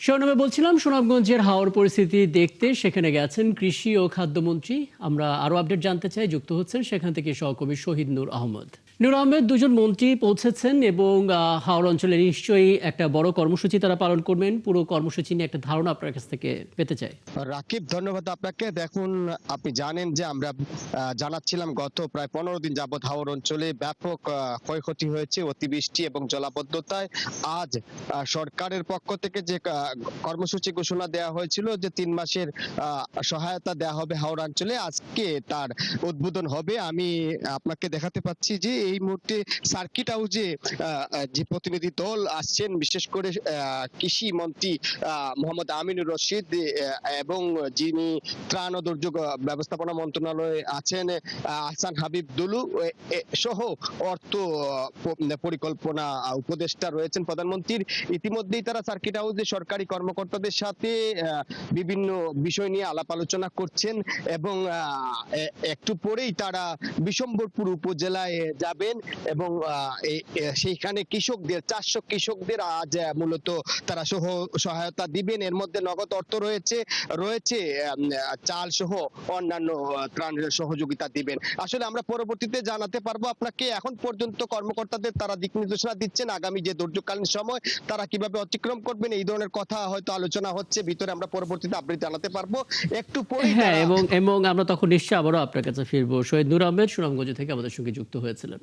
শিরোনামে বলছিলাম সুনামগঞ্জের হাওর পরিস্থিতি দেখতে সেখানে গেছেন কৃষি ও খাদ্যমন্ত্রী। আমরা আরো আপডেট জানতে চাই, যুক্ত হচ্ছেন সেখান থেকে সহকর্মী শহীদ নূর আহমদ। নূর আহমেদ, দুজন মন্ত্রী পৌঁছেছেন এবং হাওর অঞ্চলে নিশ্চয়ই একটা বড় কর্মসূচি তারা পালন করবেন। পুরো কর্মসূচি নিয়ে একটা ধারণা আপনার কাছ থেকে পেতে চাই। রাকিব, ধন্যবাদ আপনাকে। দেখুন, আপনি জানেন যে আমরা জানাচ্ছিলাম গত প্রায় 15 দিন যাবৎ হাওর অঞ্চলে ব্যাপক ক্ষয়ক্ষতি হয়েছে অতিবৃষ্টি এবং জলাবদ্ধতায়। আজ সরকারের পক্ষ থেকে যে কর্মসূচি ঘোষণা দেওয়া হয়েছিল যে 3 মাসের সহায়তা দেওয়া হবে হাওর অঞ্চলে, আজকে তার উদ্বোধন হবে। আমি আপনাকে দেখাতে পাচ্ছি যে এই মুহূর্তে সার্কিট হাউসে যে প্রতিনিধি দল আসছেন, বিশেষ করে কৃষি মন্ত্রী মোহাম্মদ আমিনুর রশিদ এবং যিনি ত্রাণ ও দুর্যোগ ব্যবস্থাপনা মন্ত্রণালয়ে আছেন আহসান হাবিব দুলু সহ অর্থ পরিকল্পনা উপদেষ্টা রয়েছেন প্রধানমন্ত্রীর। ইতিমধ্যেই তারা সার্কিট হাউসে সরকারি কর্মকর্তাদের সাথে বিভিন্ন বিষয় নিয়ে আলাপ আলোচনা করছেন এবং একটু পরেই তারা বিশম্বরপুর উপজেলায় যাবেন এবং সেইখানে কৃষকদের 400 কৃষকদের আজ মূলত তারা সহায়তা দিবেন। এর মধ্যে নগদ অর্থ রয়েছে রয়েছে চাল সহ অন্যান্য ত্রাণের সহযোগিতা দিবেন। আসলে আমরা পরবর্তীতে জানাতে পারবো আপনাকে। এখন পর্যন্ত কর্মকর্তাদের তারা দিক নির্দেশনা দিচ্ছেন আগামী যে দুর্যোগকালীন সময় তারা কিভাবে অতিক্রম করবেন, এই ধরনের কথা হয়তো আলোচনা হচ্ছে ভিতরে। আমরা পরবর্তীতে আপডেট জানাতে পারবো একটু পরেই হ্যাঁ, তারা। এবং এবং আমরা তখন নিশ্চয়ই আবারও আপনার কাছে ফিরবো। শহীদ নূর আহমেদ সুনামগঞ্জ থেকে আমাদের সঙ্গে যুক্ত হয়েছিলেন।